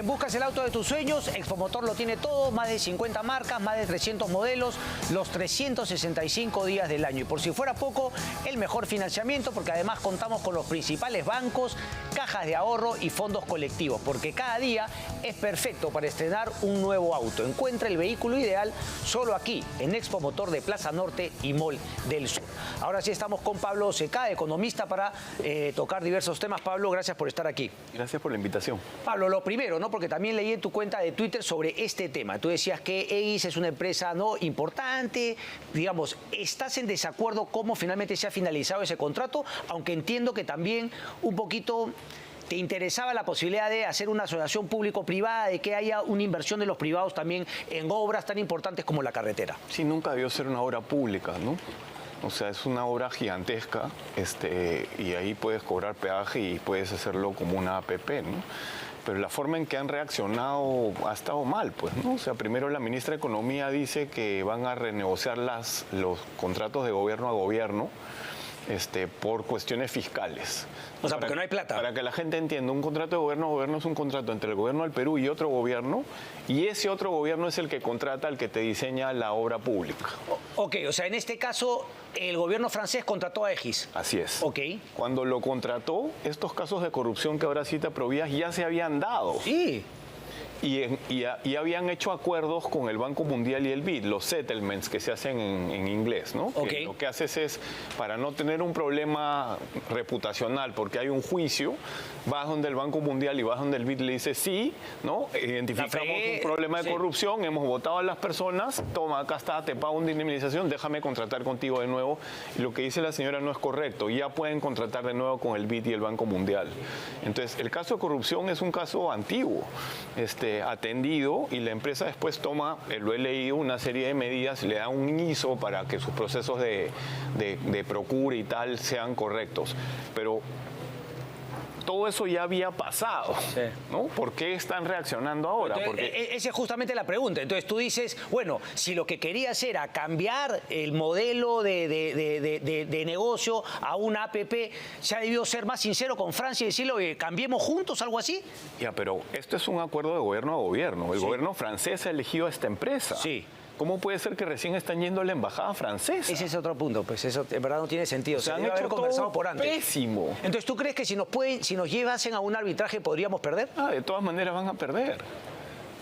buscas el auto de tus sueños, Expomotor lo tiene todo, más de 50 marcas, más de 300 modelos, los 365 días del año. Y por si fuera poco, el mejor financiamiento, porque además contamos con los principales bancos, cajas de ahorro y fondos colectivos, porque cada día es perfecto para estrenar un nuevo auto. Encuentra el vehículo ideal solo aquí, en Expomotor de Plaza Norte y Mall del Sur. Ahora sí estamos con Pablo Secada, economista, para tocar diversos temas. Pablo, gracias por estar aquí. Gracias por la invitación. Pablo, lo primero, ¿no? Porque también leí en tu cuenta de Twitter sobre este tema. Tú decías que EGIS es una empresa no importante. Digamos, ¿estás en desacuerdo cómo finalmente se ha finalizado ese contrato? Aunque entiendo que también un poquito te interesaba la posibilidad de hacer una asociación público-privada, de que haya una inversión de los privados también en obras tan importantes como la carretera. Sí, nunca debió ser una obra pública, ¿no? O sea, es una obra gigantesca, y ahí puedes cobrar peaje y puedes hacerlo como una APP, ¿no? Pero la forma en que han reaccionado ha estado mal, pues, ¿no? O sea, primero la ministra de Economía dice que van a renegociar los contratos de gobierno a gobierno, por cuestiones fiscales. O sea, porque no hay plata. Para que la gente entienda, un contrato de gobierno a gobierno es un contrato entre el gobierno del Perú y otro gobierno, y ese otro gobierno es el que contrata al que te diseña la obra pública. Ok, o sea, en este caso, el gobierno francés contrató a EGIS. Así es. Ok. Cuando lo contrató, estos casos de corrupción que ahora cita Provías ya se habían dado. Sí. Y habían hecho acuerdos con el Banco Mundial y el BID, los settlements que se hacen en inglés, ¿no? Okay. Que lo que haces es, para no tener un problema reputacional, porque hay un juicio, vas donde el Banco Mundial y vas donde el BID le dice sí, ¿no? Identificamos un problema de corrupción, hemos votado a las personas, toma, acá está, te pago una indemnización, déjame contratar contigo de nuevo. Y lo que dice la señora no es correcto, ya pueden contratar de nuevo con el BID y el Banco Mundial. Entonces, el caso de corrupción es un caso antiguo, atendido, y la empresa después toma, lo he leído, una serie de medidas, le da un ISO para que sus procesos de procura y tal sean correctos. Pero todo eso ya había pasado, sí, ¿no? ¿Por qué están reaccionando ahora? Entonces, esa es justamente la pregunta. Entonces tú dices, bueno, si lo que querías era cambiar el modelo de negocio a una APP, ¿se ha debido ser más sincero con Francia y decirle, cambiemos juntos, algo así? Ya, pero esto es un acuerdo de gobierno a gobierno. El gobierno francés ha elegido a esta empresa. Sí. ¿Cómo puede ser que recién están yendo a la embajada francesa? Ese es otro punto, pues eso en verdad no tiene sentido. O sea, han hecho haber conversado por antes. Pésimo. Entonces, ¿tú crees que si nos llevasen a un arbitraje podríamos perder? De todas maneras van a perder.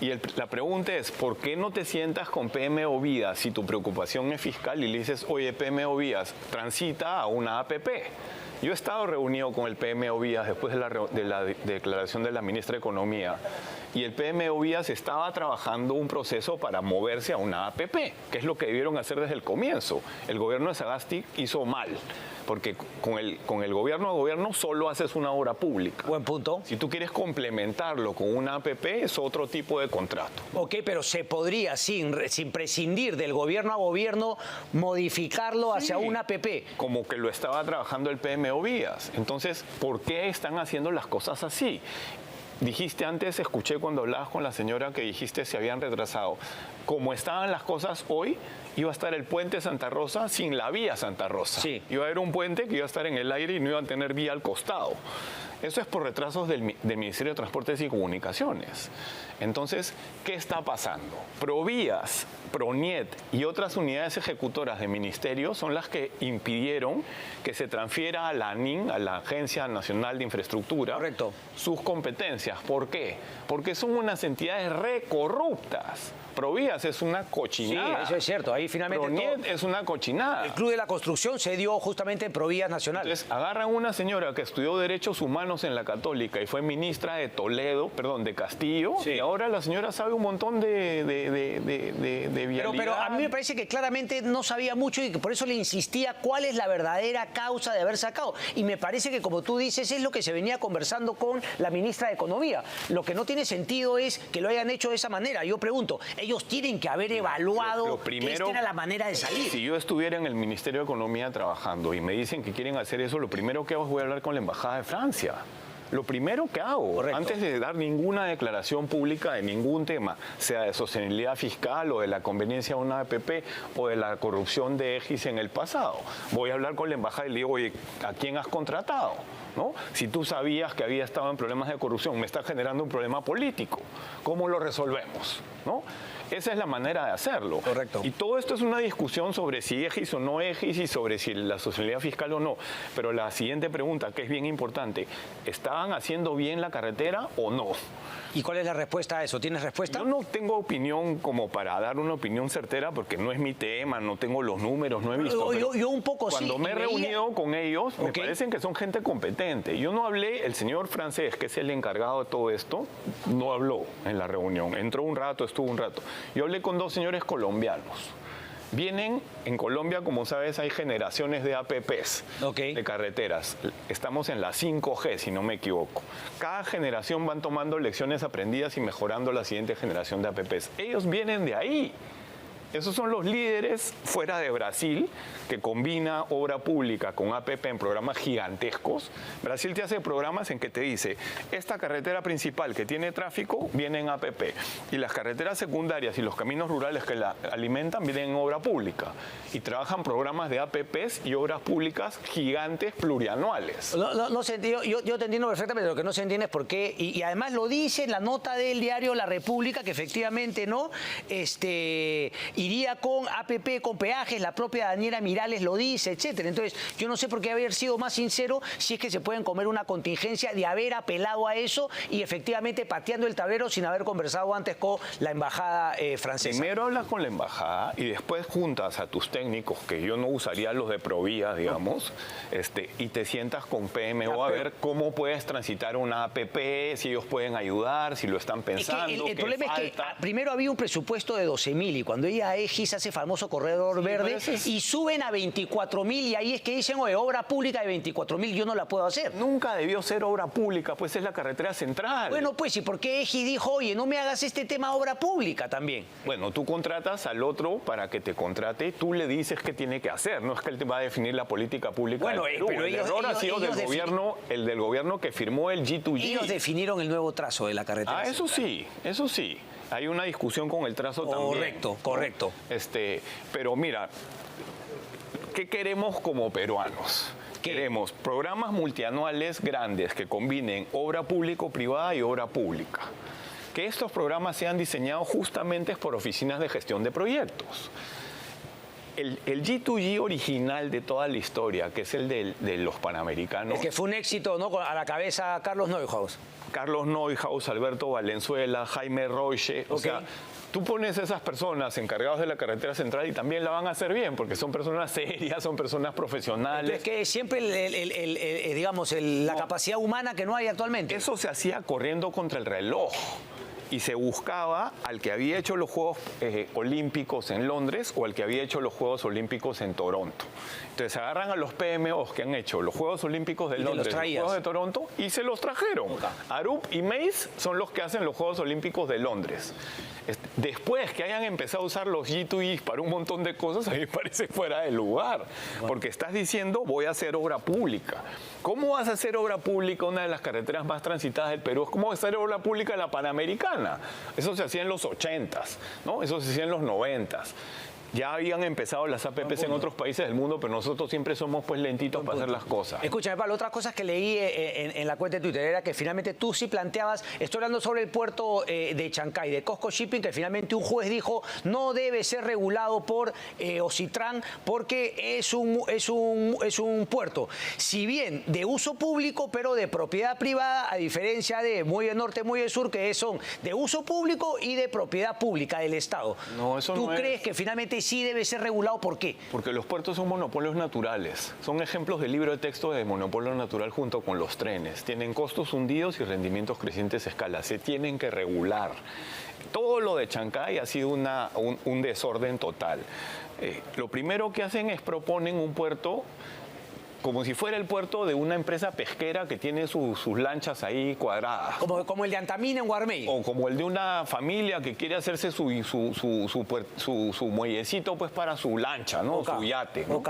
Y la pregunta es, ¿por qué no te sientas con PMO Vías si tu preocupación es fiscal y le dices, oye, PMO Vías, transita a una APP? Yo he estado reunido con el PMO Vías después de la declaración de la ministra de Economía, y el PMO Vías estaba trabajando un proceso para moverse a una APP, que es lo que debieron hacer desde el comienzo. El gobierno de Sagasti hizo mal, porque con el gobierno a gobierno solo haces una obra pública. Buen punto. Si tú quieres complementarlo con una APP, es otro tipo de contrato. Ok, pero se podría, sin prescindir del gobierno a gobierno, modificarlo hacia una APP. Como que lo estaba trabajando el PMO Vías. Entonces, ¿por qué están haciendo las cosas así? Dijiste antes, escuché cuando hablabas con la señora que dijiste se habían retrasado. Como estaban las cosas hoy, iba a estar el puente Santa Rosa sin la vía Santa Rosa. Sí. Iba a haber un puente que iba a estar en el aire y no iba a tener vía al costado. Eso es por retrasos del Ministerio de Transportes y Comunicaciones. Entonces, ¿qué está pasando? Provías, Proniet y otras unidades ejecutoras de ministerio son las que impidieron que se transfiera a la ANIN, a la Agencia Nacional de Infraestructura, correcto, sus competencias. ¿Por qué? Porque son unas entidades recorruptas. Provías es una cochinada. Sí, eso es cierto. Ahí finalmente Proniet es una cochinada. El Club de la Construcción se dio justamente en Provías Nacional. Entonces, agarran una señora que estudió Derechos Humanos en la Católica y fue ministra de de Castillo, sí, y ahora la señora sabe un montón de vialidad. Pero a mí me parece que claramente no sabía mucho y que por eso le insistía cuál es la verdadera causa de haber sacado. Y me parece que, como tú dices, es lo que se venía conversando con la ministra de Economía. Lo que no tiene sentido es que lo hayan hecho de esa manera. Yo pregunto, ellos tienen que haber evaluado que esta era la manera de salir. Si yo estuviera en el Ministerio de Economía trabajando y me dicen que quieren hacer eso, lo primero que hago es voy a hablar con la Embajada de Francia. lo primero que hago, Correcto. antes de dar ninguna declaración pública de ningún tema, sea de sostenibilidad fiscal o de la conveniencia de una APP o de la corrupción de Egis en el pasado, voy a hablar con la embajada y le digo, oye, ¿a quién has contratado? ¿No? Si tú sabías que había estado en problemas de corrupción, me está generando un problema político, ¿cómo lo resolvemos? ¿No? Esa es la manera de hacerlo. Correcto. Y todo esto es una discusión sobre si Egis o no Egis y sobre si la sostenibilidad fiscal o no. Pero la siguiente pregunta, que es bien importante, ¿estaban haciendo bien la carretera o no? ¿Y cuál es la respuesta a eso? ¿Tienes respuesta? Yo no tengo opinión como para dar una opinión certera porque no es mi tema, no tengo los números, no he visto. Yo un poco sí. Cuando me he reunido con ellos, me Ok. parecen que son gente competente. Yo no hablé, el señor francés, que es el encargado de todo esto, no habló en la reunión. Entró un rato, estuvo un rato. Yo hablé con dos señores colombianos. Vienen, en Colombia, como sabes, hay generaciones de APPs, Ok. de carreteras. Estamos en la 5G, si no me equivoco. Cada generación van tomando lecciones aprendidas y mejorando la siguiente generación de APPs. Ellos vienen de ahí. Esos son los líderes fuera de Brasil, que combina obra pública con APP en programas gigantescos. Brasil te hace programas en que te dice, esta carretera principal que tiene tráfico viene en APP, y las carreteras secundarias y los caminos rurales que la alimentan vienen en obra pública. Y trabajan programas de APPs y obras públicas gigantes plurianuales. No se entiende, yo te entiendo perfectamente, lo que no se entiende es por qué, y además lo dice en la nota del diario La República, que efectivamente no iría con APP, con peajes, la propia Daniela Mirales lo dice, etcétera. Entonces, yo no sé por qué haber sido más sincero si es que se pueden comer una contingencia de haber apelado a eso y efectivamente pateando el tablero sin haber conversado antes con la embajada francesa. Primero hablas con la embajada y después juntas a tus técnicos, que yo no usaría los de Provía, digamos, y te sientas con PMO a ver cómo puedes transitar una APP, si ellos pueden ayudar, si lo están pensando. Es que el qué problema es que primero había un presupuesto de 12.000 y cuando ella a Egis hace famoso corredor verde y suben a 24.000 y ahí es que dicen, oye, obra pública de 24.000 yo no la puedo hacer. Nunca debió ser obra pública, pues es la carretera central. Bueno, pues, ¿y por qué Egis dijo, oye, no me hagas este tema obra pública también? Bueno, tú contratas al otro para que te contrate, tú le dices qué tiene que hacer, no es que él te va a definir la política pública Bueno, del Perú. pero El error ha sido el del gobierno que firmó el G2G. Ellos definieron el nuevo trazo de la carretera. Eso sí, eso sí. Hay una discusión con el trazo también. Correcto. Pero mira, ¿qué queremos como peruanos? ¿Qué? Queremos programas multianuales grandes que combinen obra público-privada y obra pública. Que estos programas sean diseñados justamente por oficinas de gestión de proyectos. El G2G original de toda la historia, que es el de los Panamericanos. Es que fue un éxito, ¿no? A la cabeza Carlos Neuhaus. Carlos Neuhaus, Alberto Valenzuela, Jaime Roche, o sea, tú pones a esas personas encargadas de la carretera central y también la van a hacer bien, porque son personas serias, son personas profesionales. Es que siempre, la capacidad humana que no hay actualmente. Eso se hacía corriendo contra el reloj. Y se buscaba al que había hecho los Juegos Olímpicos en Londres o al que había hecho los Juegos Olímpicos en Toronto. Entonces agarran a los PMOs que han hecho los Juegos Olímpicos de Londres, los Juegos de Toronto y se los trajeron. Arup y Mace son los que hacen los Juegos Olímpicos de Londres. Después que hayan empezado a usar los G2Is para un montón de cosas, a mí me parece fuera de lugar. Porque estás diciendo, voy a hacer obra pública. ¿Cómo vas a hacer obra pública una de las carreteras más transitadas del Perú? Es como hacer obra pública la Panamericana. Eso se hacía en los 80s, ¿no? Eso se hacía en los 90s. Ya habían empezado las APPs en otros países del mundo, pero nosotros siempre somos pues lentitos para hacer las cosas. Escúchame, Pablo, otras cosas que leí en la cuenta de Twitter era que finalmente tú sí planteabas, estoy hablando sobre el puerto de Chancay, de COSCO Shipping, que finalmente un juez dijo no debe ser regulado por Ocitran porque es un puerto, si bien de uso público, pero de propiedad privada, a diferencia de Muelle Norte, Muelle Sur, que son de uso público y de propiedad pública del Estado. No, eso ¿Tú no crees que finalmente sí debe ser regulado? ¿Por qué? Porque los puertos son monopolios naturales. Son ejemplos del libro de texto de monopolio natural junto con los trenes. Tienen costos hundidos y rendimientos crecientes a escala. Se tienen que regular. Todo lo de Chancay ha sido un desorden total. Lo primero que hacen es proponen un puerto como si fuera el puerto de una empresa pesquera que tiene sus lanchas ahí cuadradas. Como el de Antamina en Guarmey. O como el de una familia que quiere hacerse su muellecito pues para su lancha, ¿no? Su yate, ¿no?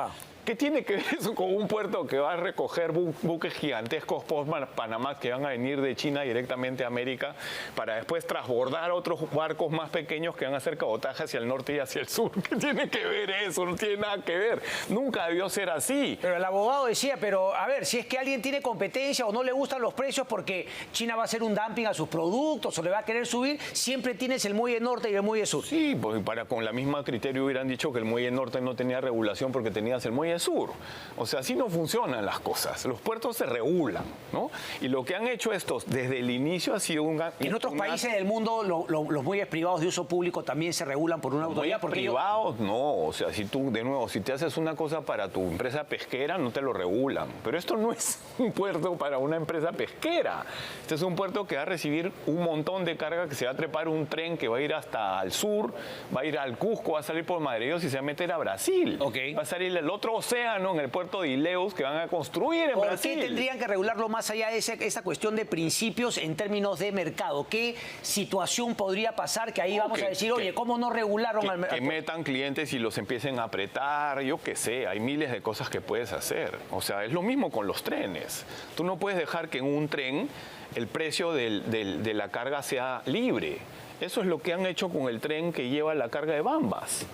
¿Qué tiene que ver eso con un puerto que va a recoger buques gigantescos post-Panamá que van a venir de China directamente a América para después transbordar otros barcos más pequeños que van a hacer cabotaje hacia el norte y hacia el sur? ¿Qué tiene que ver eso? No tiene nada que ver. Nunca debió ser así. Pero el abogado decía, pero a ver, si es que alguien tiene competencia o no le gustan los precios porque China va a hacer un dumping a sus productos o le va a querer subir, siempre tienes el muelle norte y el muelle sur. Sí, pues con la misma criterio hubieran dicho que el muelle norte no tenía regulación porque tenías el muelle sur. O sea, así no funcionan las cosas. Los puertos se regulan, ¿no? Y lo que han hecho estos desde el inicio ha sido En otros países del mundo los muelles privados de uso público también se regulan por una autoridad. Privados no, o sea, si tú, de nuevo, si te haces una cosa para tu empresa pesquera, no te lo regulan. Pero esto no es un puerto para una empresa pesquera. Este es un puerto que va a recibir un montón de carga, que se va a trepar un tren que va a ir hasta el sur, va a ir al Cusco, va a salir por Madrid y se va a meter a Brasil. Okay. Va a salir el otro océano en el puerto de Ileus que van a construir en Brasil. ¿Por qué tendrían que regularlo más allá de esa cuestión de principios en términos de mercado? ¿Qué situación podría pasar que ahí vamos a decir, oye, ¿cómo no regularon al mercado? Que metan clientes y los empiecen a apretar, yo qué sé, hay miles de cosas que puedes hacer. O sea, es lo mismo con los trenes. Tú no puedes dejar que en un tren el precio de la carga sea libre. Eso es lo que han hecho con el tren que lleva la carga de Bambas.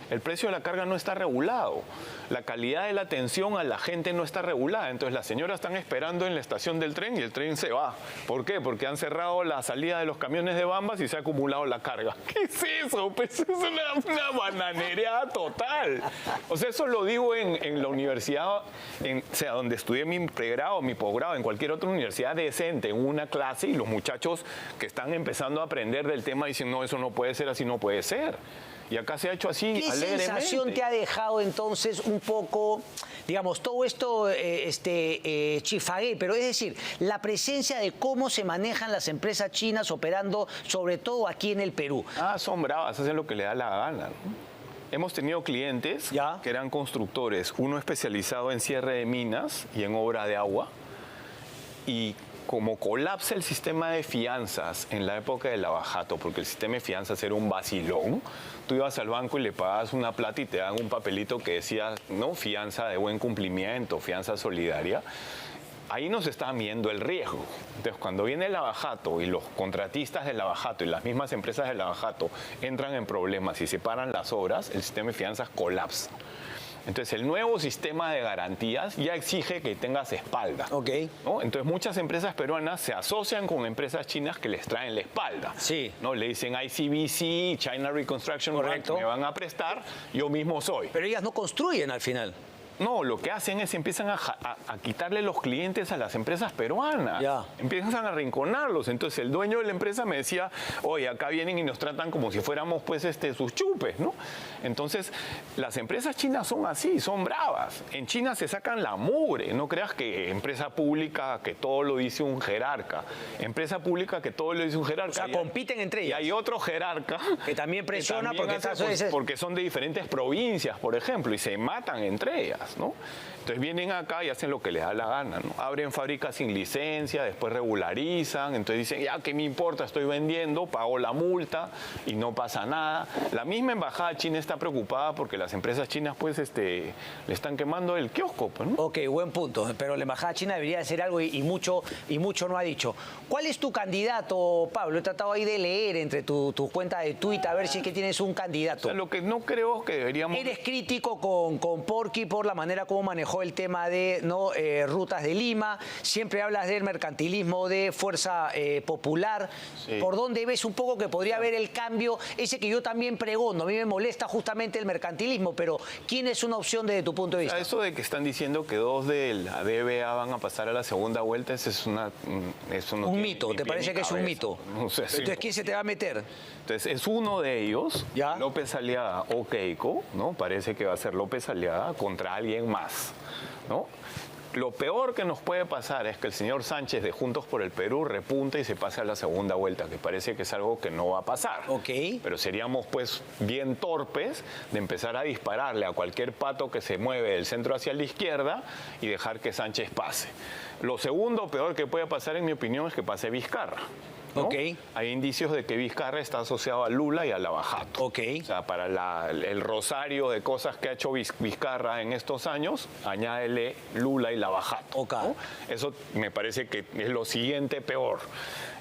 El precio de la carga no está regulado. La calidad de la atención a la gente no está regulada. Entonces las señoras están esperando en la estación del tren y el tren se va. ¿Por qué? Porque han cerrado la salida de los camiones de Bambas y se ha acumulado la carga. ¿Qué es eso? Pues es una bananería total. O sea, eso lo digo en la universidad, o sea, donde estudié mi pregrado, mi posgrado, en cualquier otra universidad decente, en una clase, y los muchachos que están empezando a aprender del tema dicen, no, eso no puede ser, así no puede ser. Y acá se ha hecho así ¿Qué alegremente. sensación te ha dejado entonces un poco, digamos, todo esto chifagué? Pero es decir, la presencia de cómo se manejan las empresas chinas operando, sobre todo aquí en el Perú. Son bravas, hacen lo que le da la gana, ¿no? Hemos tenido clientes que eran constructores, uno especializado en cierre de minas y en obra de agua, y como colapsa el sistema de fianzas en la época del Lavajato, porque el sistema de fianzas era un vacilón, tú ibas al banco y le pagabas una plata y te daban un papelito que decía, no, fianza de buen cumplimiento, fianza solidaria. Ahí nos estaban viendo el riesgo. Entonces, cuando viene el Lavajato y los contratistas del Lavajato y las mismas empresas del Lavajato entran en problemas y se paran las obras, el sistema de fianzas colapsa. Entonces, el nuevo sistema de garantías ya exige que tengas espalda. Okay. ¿No? Entonces, muchas empresas peruanas se asocian con empresas chinas que les traen la espalda. Sí. ¿No? Le dicen ICBC, China Reconstruction Bank, me van a prestar, yo mismo soy. Pero ellas no construyen al final. No, lo que hacen es empiezan a quitarle los clientes a las empresas peruanas. Ya. Empiezan a arrinconarlos. Entonces el dueño de la empresa me decía, oye, acá vienen y nos tratan como si fuéramos pues sus chupes, ¿no? Entonces las empresas chinas son así, son bravas. En China se sacan la mugre. No creas que empresa pública que todo lo dice un jerarca. Empresa pública que todo lo dice un jerarca. O sea, compiten entre ellas. Y hay otro jerarca que también presiona que también porque son de diferentes provincias, por ejemplo, y se matan entre ellas, ¿no? Entonces vienen acá y hacen lo que les da la gana, ¿no? Abren fábricas sin licencia, después regularizan, entonces dicen, ya, ¿qué me importa? Estoy vendiendo, pago la multa y no pasa nada. La misma embajada china está preocupada porque las empresas chinas pues le están quemando el kiosco, pues, ¿no? Ok, buen punto, pero la embajada china debería hacer algo y mucho no ha dicho. ¿Cuál es tu candidato, Pablo? He tratado ahí de leer entre tu cuenta de Twitter a ver si es que tienes un candidato. O sea, lo que no creo que deberíamos... Eres crítico con Porky por la manera como manejó el tema de rutas de Lima, siempre hablas del mercantilismo de Fuerza Popular. Sí. ¿Por dónde ves un poco que podría haber el cambio? Ese que yo también pregono, a mí me molesta justamente el mercantilismo, pero ¿quién es una opción desde tu punto de vista? Eso de que están diciendo que 2 de la DBA van a pasar a la segunda vuelta, eso un mito, ¿te parece que es un mito? No sé, entonces, ¿quién se te va a meter? Entonces, es uno de ellos, ¿ya? López Aliaga o Keiko, ¿no? Parece que va a ser López Aliaga contra alguien más, ¿no? Lo peor que nos puede pasar es que el señor Sánchez de Juntos por el Perú repunte y se pase a la segunda vuelta, que parece que es algo que no va a pasar. Okay. Pero seríamos pues bien torpes de empezar a dispararle a cualquier pato que se mueve del centro hacia la izquierda y dejar que Sánchez pase. Lo segundo peor que puede pasar, en mi opinión, es que pase Vizcarra. ¿no? Ok. Hay indicios de que Vizcarra está asociado a Lula y a Lava Jato. Ok. O sea, para el rosario de cosas que ha hecho Vizcarra en estos años, añádele Lula y Lava Jato. Ok. ¿no? Eso me parece que es lo siguiente peor.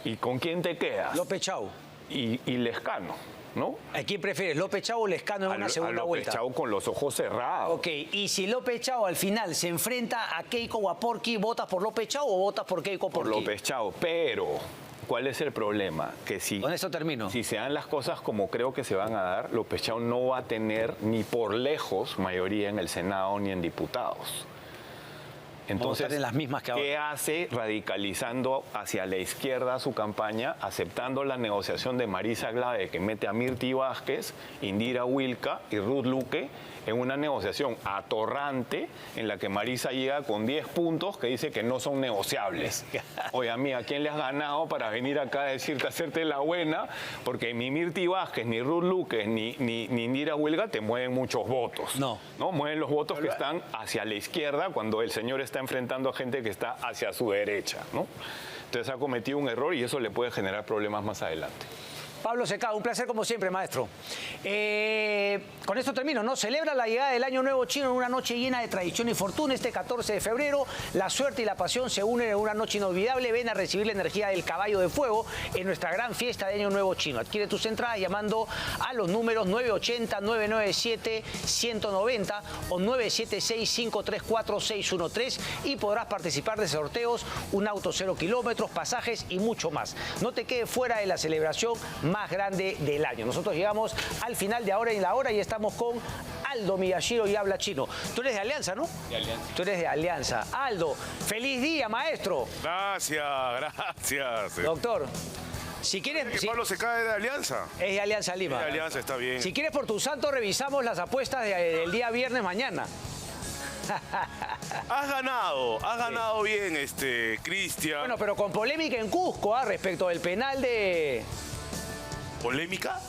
¿Y con quién te quedas? López Chau. Y Lescano, ¿no? ¿A quién prefieres, López Chau o Lescano en una segunda vuelta? López Chau con los ojos cerrados. Ok, y si López Chau al final se enfrenta a Keiko o a Porky, ¿votas por López Chau o votas por Keiko Por Porky? López Chau, pero ¿cuál es el problema? Que Con eso termino. Si se dan las cosas como creo que se van a dar, López Chau no va a tener ni por lejos mayoría en el Senado ni en diputados. Entonces, en las mismas que ahora. ¿qué hace radicalizando hacia la izquierda su campaña, aceptando la negociación de Marisa Glave, que mete a Mirti Vázquez, Indira Wilca y Ruth Luque en una negociación atorrante en la que Marisa llega con 10 puntos que dice que no son negociables? Oye, amiga, ¿a quién le has ganado para venir acá a decirte, hacerte la buena? Porque ni Mirti Vázquez, ni Ruth Luque, ni Indira Wilca te mueven muchos votos. No. Mueven los votos que están hacia la izquierda cuando el señor está enfrentando a gente que está hacia su derecha, ¿no? Entonces ha cometido un error y eso le puede generar problemas más adelante. Pablo Secada, un placer como siempre, maestro. Con esto termino, ¿no? Celebra la llegada del Año Nuevo Chino en una noche llena de tradición y fortuna. Este 14 de febrero, la suerte y la pasión se unen en una noche inolvidable. Ven a recibir la energía del caballo de fuego en nuestra gran fiesta de Año Nuevo Chino. Adquiere tus entradas llamando a los números 980-997-190 o 976-534-613 y podrás participar de sorteos, un auto 0 kilómetros, pasajes y mucho más. No te quedes fuera de la celebración más grande del año. Nosotros llegamos al final de Ahora en la Hora y estamos con Aldo Miyashiro y Habla Chino. Tú eres de Alianza, ¿no? De Alianza. Tú eres de Alianza. Aldo, feliz día, maestro. Gracias. Doctor, si quieres... Que Pablo se cae de Alianza. Es de Alianza Lima. De Alianza, está bien. Si quieres, por tu santo, revisamos las apuestas del día viernes mañana. Has ganado bien, Cristian. Bueno, pero con polémica en Cusco, respecto del penal de... ¿Polémica?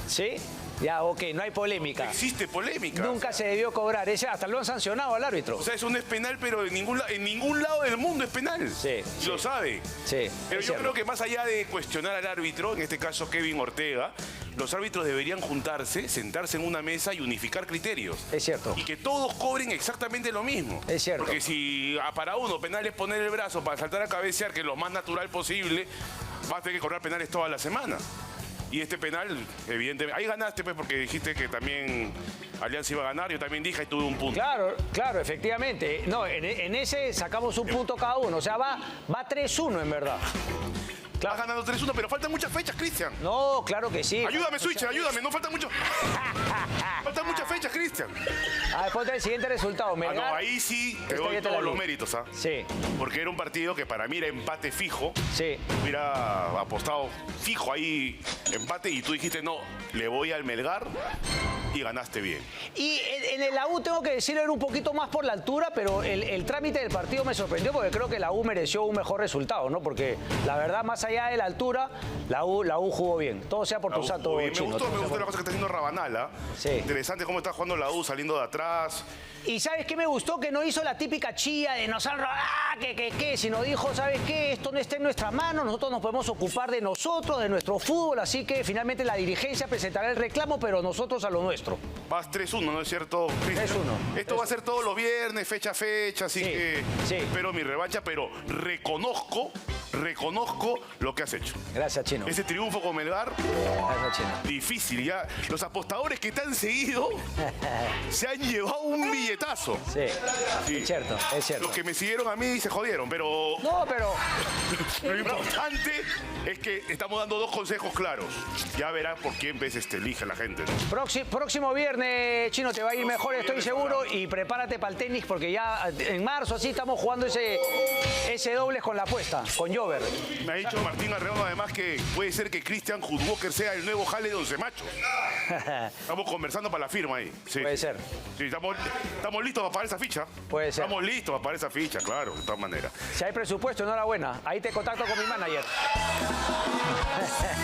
¿Sí? Ya, ok, no hay polémica. Existe polémica. Nunca se debió cobrar. Hasta lo han sancionado al árbitro. O sea, eso no es penal, pero en ningún lado del mundo es penal. Sí, Y sí. lo sabe. Sí, Pero es yo cierto. creo que más allá de cuestionar al árbitro, en este caso Kevin Ortega, los árbitros deberían juntarse, sentarse en una mesa y unificar criterios. Es cierto. Y que todos cobren exactamente lo mismo. Es cierto. Porque si para uno penal es poner el brazo para saltar a cabecear, que es lo más natural posible, vas a tener que cobrar penales toda la semana. Y este penal, evidentemente, ahí ganaste pues porque dijiste que también Alianza iba a ganar, yo también dije y tuve un punto. Claro, efectivamente. No, en ese sacamos un punto cada uno. O sea, va 3-1 en verdad. Vas ganando 3-1, pero faltan muchas fechas, Cristian. No, claro que sí. Ayúdame, Switch, ayúdame, no faltan mucho. Faltan muchas fechas, Cristian. Después del siguiente resultado, No, ahí sí te doy todos los méritos, ¿ah? Sí, Porque era un partido que para mí era empate fijo. sí. Hubiera apostado fijo ahí, empate, y tú dijiste, no, le voy al Melgar y ganaste bien. Y en el U tengo que decirlo, era un poquito más por la altura, pero el trámite del partido me sorprendió porque creo que la U mereció un mejor resultado, ¿no? Porque la verdad, más allá de la altura, la U jugó bien. Todo sea por tu santo Me Chino. gustó la cosa que está haciendo Rabanala. Sí. Interesante cómo está jugando la U saliendo de atrás. Y ¿sabes qué me gustó? Que no hizo la típica chilla de nos han robado, sino dijo, ¿sabes qué? Esto no está en nuestra mano, nosotros nos podemos ocupar de nosotros, de nuestro fútbol, así que finalmente la dirigencia presentará el reclamo, pero nosotros a lo nuestro. Vas 3-1, ¿no es cierto, Cristian? 3-1. Esto va a ser todos los viernes, fecha a fecha, así Sí, que sí. espero mi revancha, pero reconozco lo que has hecho. Gracias, Chino. Ese triunfo con Melgar, Gracias, Chino. difícil ya. Los apostadores que te han seguido se han llevado un billetazo. Sí, Sí. es cierto, es cierto. Los que me siguieron a mí se jodieron, pero No, pero lo importante es que estamos dando dos consejos claros. Ya verás por quién elige la gente, ¿no? próximo viernes, Chino, te va a ir mejor, estoy viernes seguro, hablamos. y prepárate para el tenis porque ya en marzo así estamos jugando ese doble con la apuesta, con Jover. Me ha dicho Martín Arreondo además que puede ser que Christian Hudwalker sea el nuevo jale de Once Machos. Estamos conversando para la firma ahí. Sí, Puede sí. ser. Sí, estamos listos para pagar esa ficha. Puede ser. Estamos listos para pagar esa ficha, claro, de todas maneras. Si hay presupuesto, enhorabuena. Ahí te contacto con mi manager.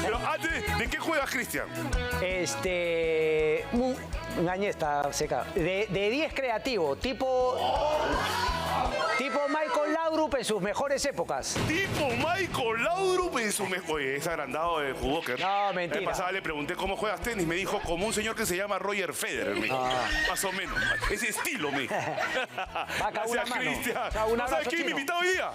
Pero antes, ¿de qué juegas, Cristian? Engañé esta seca. De 10 creativo, tipo Michael Laudrup. Laudrup en sus mejores épocas. Tipo Michael Laudrup en su mejor... Oye, es agrandado de jugó que... No, mentira. La pasada le pregunté cómo juegas tenis. Me dijo, como un señor que se llama Roger Federer. Me dijo. Más o menos. Ese estilo, me dijo. Vaca, una Gracias, mano. Cristian. Chao, un ¿No sabes abrazo, quién es mi Chino. invitado hoy día?